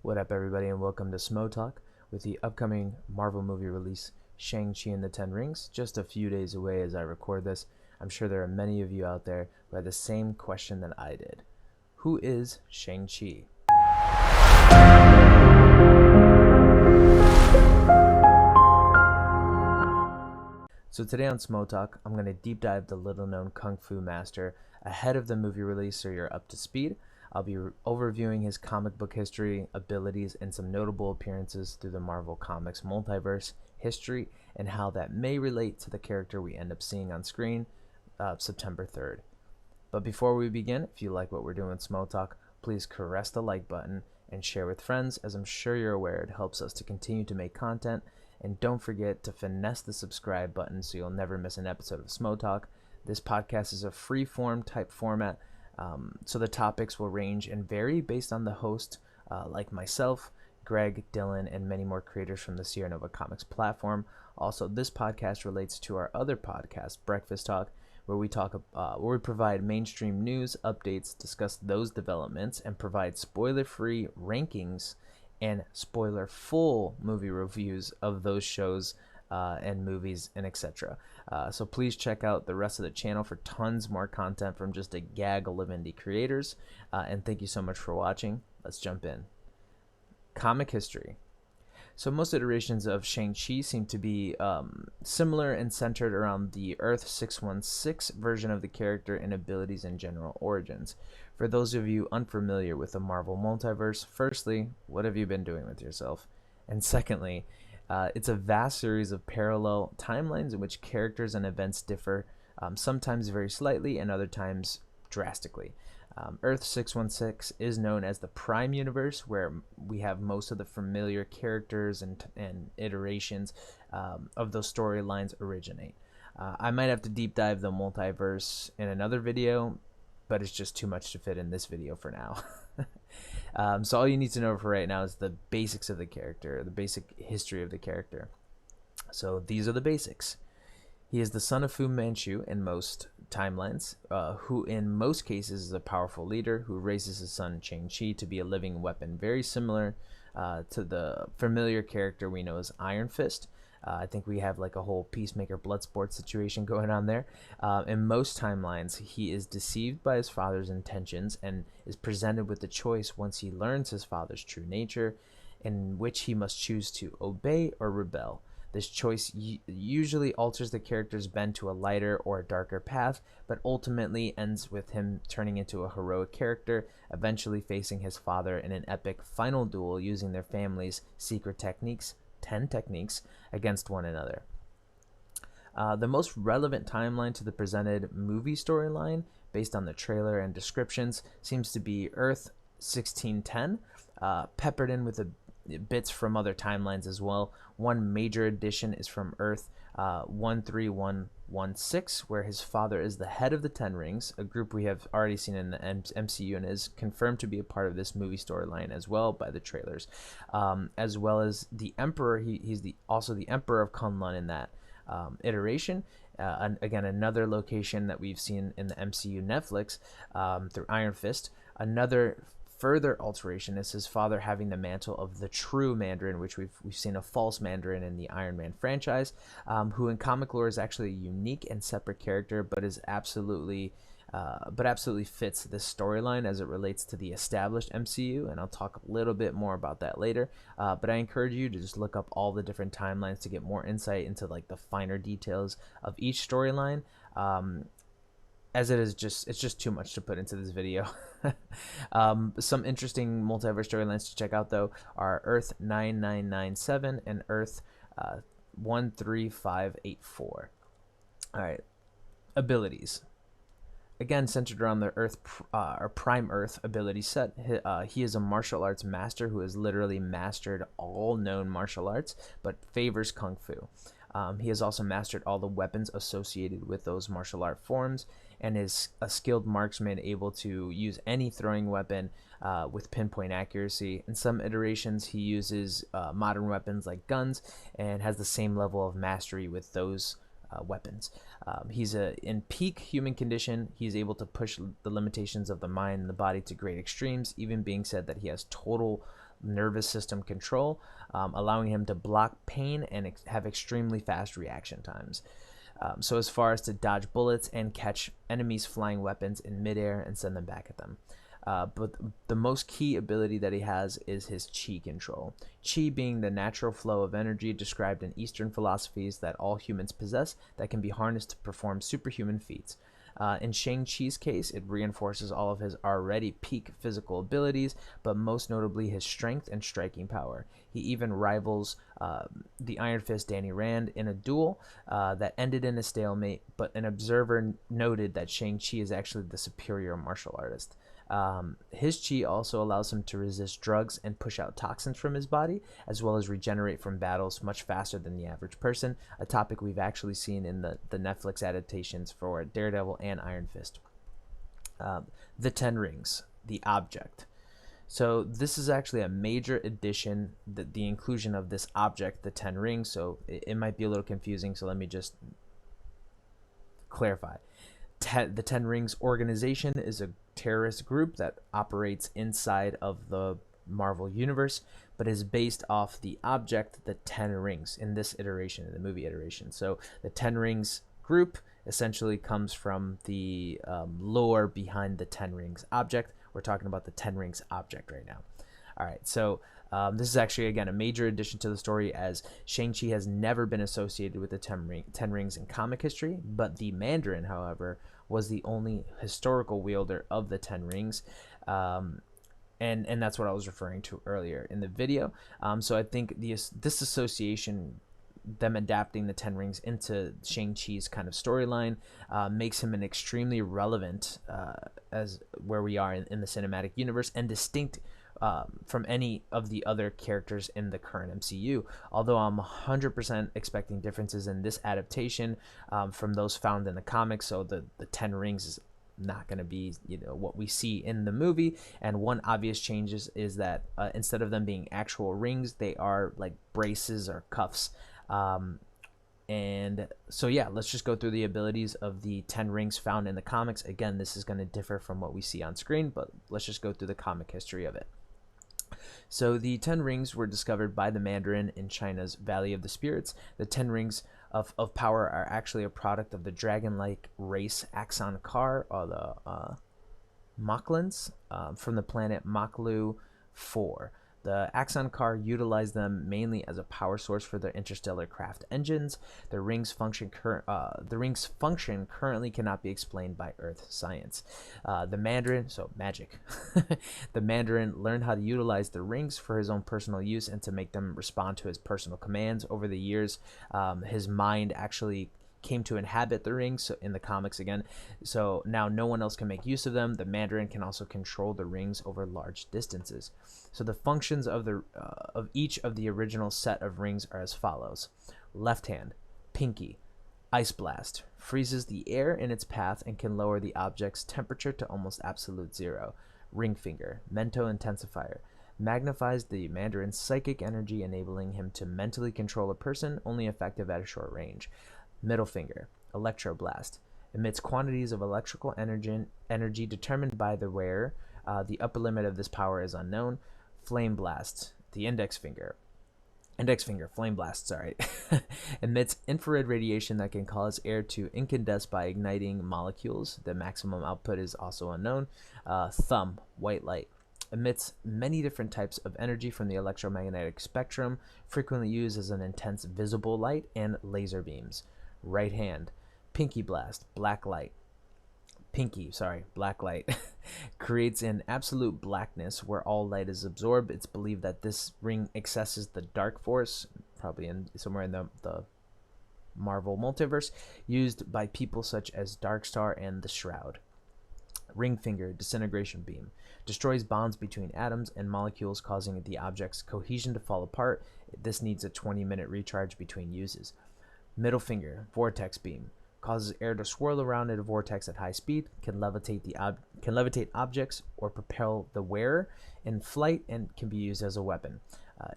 What up, everybody, and welcome to Smo Talk with the upcoming Marvel movie release, Shang Chi and the Ten Rings, just a few days away as I record this. I'm sure there are many of you out there who had the same question that I did. Who is Shang Chi? So today on Smo Talk, I'm going to deep dive the little-known Kung Fu master ahead of the movie release so you're up to speed. I'll be overviewing his comic book history, abilities, and some notable appearances through the Marvel Comics multiverse, history, and how that may relate to the character we end up seeing on screen September 3rd. But before we begin, if you like what we're doing with Smo Talk, please caress the like button and share with friends, as I'm sure you're aware it helps us to continue to make content. And don't forget to finesse the subscribe button so you'll never miss an episode of Smo Talk. This podcast is a free-form type format, so the topics will range and vary based on the host, like myself, Greg, Dylan, and many more creators from the Sierra Nova Comics platform. Also, this podcast relates to our other podcast, Breakfast Talk, where we provide mainstream news updates, discuss those developments, and provide spoiler-free rankings and spoiler-full movie reviews of those shows and movies and etc. So please check out the rest of the channel for tons more content from just a gaggle of indie creators. And thank you so much for watching. Let's jump in. Comic history. So most iterations of Shang-Chi seem to be similar and centered around the Earth 616 version of the character and abilities and general origins. For those of you unfamiliar with the Marvel multiverse, firstly, what have you been doing with yourself? And secondly, it's a vast series of parallel timelines in which characters and events differ, sometimes very slightly and other times drastically. Earth 616 is known as the Prime Universe, where we have most of the familiar characters and iterations of those storylines originate. I might have to deep dive the multiverse in another video, but it's just too much to fit in this video for now. So all you need to know for right now is the basics of the character, the basic history of the character. So these are the basics. He is the son of Fu Manchu in most timelines, who in most cases is a powerful leader who raises his son Shang-Chi to be a living weapon, very similar to the familiar character we know as Iron Fist. I think we have like a whole Peacemaker Bloodsport situation going on there. In most timelines, he is deceived by his father's intentions and is presented with the choice once he learns his father's true nature, in which he must choose to obey or rebel. This choice usually alters the character's bend to a lighter or a darker path, but ultimately ends with him turning into a heroic character, eventually facing his father in an epic final duel using their family's secret techniques, 10 techniques, against one another. The most relevant timeline to the presented movie storyline, based on the trailer and descriptions, seems to be Earth 1610, peppered in with bits from other timelines as well. One major addition is from Earth 13116, where his father is the head of the Ten Rings, a group we have already seen in the MCU and is confirmed to be a part of this movie storyline as well by the trailers, as well as the Emperor. He's also the Emperor of Kunlun in that iteration. And again, another location that we've seen in the MCU Netflix through Iron Fist. Another further alteration is his father having the mantle of the true Mandarin, which we've seen a false Mandarin in the Iron Man franchise, who in comic lore is actually a unique and separate character, but is absolutely fits this storyline as it relates to the established MCU, and I'll talk a little bit more about that later. But I encourage you to just look up all the different timelines to get more insight into like the finer details of each storyline. As it's just too much to put into this video. Some interesting multiverse storylines to check out though are Earth 9997 and Earth 13584. All right, abilities. Again, centered around the Earth or Prime Earth ability set. He is a martial arts master who has literally mastered all known martial arts, but favors Kung Fu. He has also mastered all the weapons associated with those martial art forms, and is a skilled marksman able to use any throwing weapon with pinpoint accuracy. In some iterations, he uses modern weapons like guns and has the same level of mastery with those weapons. He's in peak human condition. He's able to push the limitations of the mind and the body to great extremes, even being said that he has total nervous system control, allowing him to block pain and have extremely fast reaction times. So as far as to dodge bullets and catch enemies' flying weapons in midair and send them back at them. But the most key ability that he has is his chi control. Chi being the natural flow of energy described in Eastern philosophies that all humans possess that can be harnessed to perform superhuman feats. In Shang Chi's case, it reinforces all of his already peak physical abilities, but most notably his strength and striking power. He even rivals the Iron Fist Danny Rand in a duel that ended in a stalemate, but an observer noted that Shang Chi is actually the superior martial artist. His chi also allows him to resist drugs and push out toxins from his body, as well as regenerate from battles much faster than the average person, a topic we've actually seen in the Netflix adaptations for Daredevil and Iron Fist. The Ten Rings, the object. So this is actually a major addition, the inclusion of this object, the Ten Rings, so it might be a little confusing, so let me just clarify. The Ten Rings organization is a terrorist group that operates inside of the Marvel universe, but is based off the object, the Ten Rings, in this iteration, in the movie iteration. So the Ten Rings group essentially comes from the lore behind the Ten Rings object. We're talking about the Ten Rings object right now. All right, so this is actually, again, a major addition to the story, as Shang-Chi has never been associated with the Ten Rings in comic history, but the Mandarin, however, was the only historical wielder of the Ten Rings. And that's what I was referring to earlier in the video. So I think this association, them adapting the Ten Rings into Shang-Chi's kind of storyline, makes him an extremely relevant as where we are in the cinematic universe, and distinct from any of the other characters in the current MCU. Although I'm 100% expecting differences in this adaptation from those found in the comics, so the Ten Rings is not going to be, what we see in the movie. And one obvious change is that instead of them being actual rings, they are like braces or cuffs. And so yeah, let's just go through the abilities of the Ten Rings found in the comics. Again, this is going to differ from what we see on screen, but let's just go through the comic history of it. So the Ten Rings were discovered by the Mandarin in China's Valley of the Spirits. The Ten Rings of power are actually a product of the dragon-like race Axon Kar, or the Moklins, from the planet Maklu 4. The Axon Kar utilized them mainly as a power source for their interstellar craft engines. The rings' function currently cannot be explained by Earth science. The Mandarin, so magic, the Mandarin learned how to utilize the rings for his own personal use and to make them respond to his personal commands. Over the years, his mind actually came to inhabit the rings, so in the comics again. So now no one else can make use of them. The Mandarin can also control the rings over large distances. So the functions of each of the original set of rings are as follows. Left hand, pinky, ice blast, freezes the air in its path and can lower the object's temperature to almost absolute zero. Ring finger, mento intensifier, magnifies the Mandarin's psychic energy, enabling him to mentally control a person, only effective at a short range. Middle finger, electroblast, emits quantities of electrical energy determined by the wearer. The upper limit of this power is unknown. Flame blast, the index finger, flame blast, sorry, emits infrared radiation that can cause air to incandesce by igniting molecules. The maximum output is also unknown. Thumb, white light, emits many different types of energy from the electromagnetic spectrum, frequently used as an intense visible light and laser beams. Right hand, pinky blast, black light, creates an absolute blackness where all light is absorbed. It's believed that this ring accesses the dark force, probably somewhere in the Marvel multiverse, used by people such as Darkstar and the Shroud. Ring finger, disintegration beam, destroys bonds between atoms and molecules, causing the object's cohesion to fall apart. This needs a 20-minute recharge between uses. Middle finger, vortex beam, causes air to swirl around in a vortex at high speed, can levitate objects or propel the wearer in flight, and can be used as a weapon.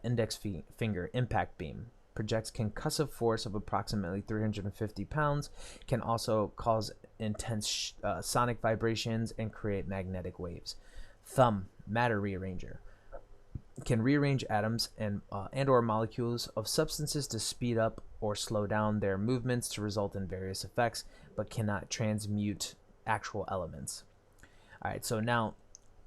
Index finger, impact beam, projects concussive force of approximately 350 pounds, can also cause intense sonic vibrations and create magnetic waves. Thumb, matter rearranger, can rearrange atoms and or molecules of substances to speed up or slow down their movements to result in various effects, but cannot transmute actual elements. All right, so now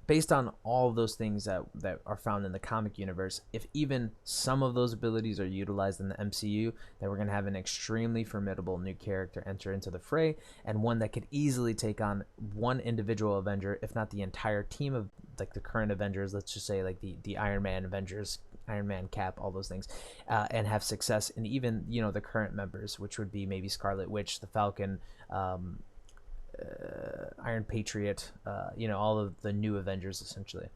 based on all of those things that are found in the comic universe, if even some of those abilities are utilized in the MCU, then we're going to have an extremely formidable new character enter into the fray, and one that could easily take on one individual Avenger, if not the entire team of like the current Avengers. Let's just say like the Iron Man Avengers, Iron Man, Cap, all those things, and have success in even the current members, which would be maybe Scarlet Witch, the Falcon, Iron Patriot, all of the new Avengers essentially.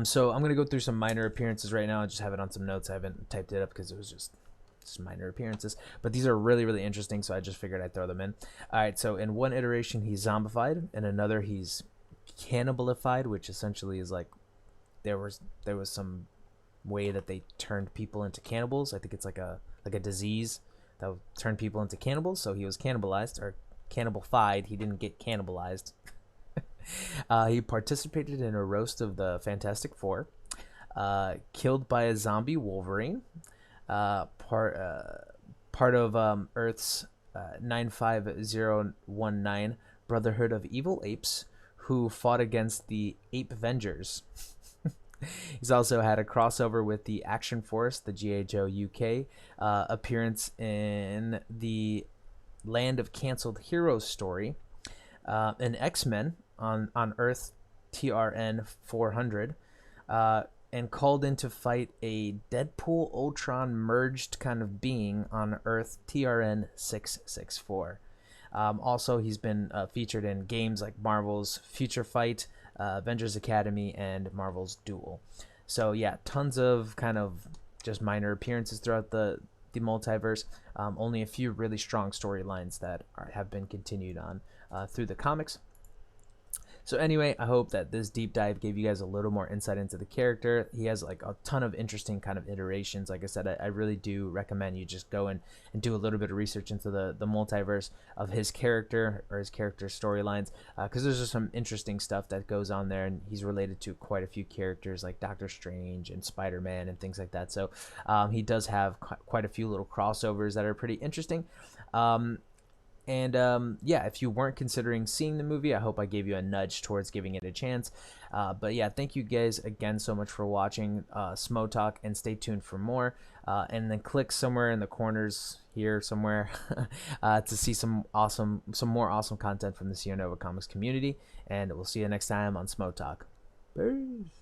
So I'm going to go through some minor appearances right now. I just have it on some notes. I haven't typed it up because it was just minor appearances. But these are really, really interesting, so I just figured I'd throw them in. All right, so in one iteration, he's zombified. In another, he's cannibalified, which essentially is like there was some way that they turned people into cannibals. I think it's like a disease that would turn people into cannibals. So he was cannibalized or cannibalified. He didn't get cannibalized. He participated in a roast of the Fantastic Four, killed by a zombie Wolverine, part of Earth's 95019 Brotherhood of Evil Apes, who fought against the Ape Avengers. He's also had a crossover with the Action Force, the G.I. Joe UK, appearance in the Land of Cancelled Heroes story, an X-Men on Earth TRN 400, and called in to fight a Deadpool Ultron merged kind of being on Earth TRN 664. Also, he's been featured in games like Marvel's Future Fight, Avengers Academy, and Marvel's Duel. So yeah, tons of kind of just minor appearances throughout the multiverse. Only a few really strong storylines that have been continued on through the comics. So anyway, I hope that this deep dive gave you guys a little more insight into the character. He has like a ton of interesting kind of iterations. Like I said, I really do recommend you just go and do a little bit of research into the multiverse of his character or his character storylines, because there's just some interesting stuff that goes on there, and he's related to quite a few characters like Doctor Strange and Spider-Man and things like that. So he does have quite a few little crossovers that are pretty interesting. Yeah, if you weren't considering seeing the movie, I hope I gave you a nudge towards giving it a chance. But yeah, thank you guys again so much for watching Smo Talk, and stay tuned for more. And then click somewhere in the corners here somewhere to see some more awesome content from the Sierra Nova Comics community. And we'll see you next time on Smo Talk. Peace.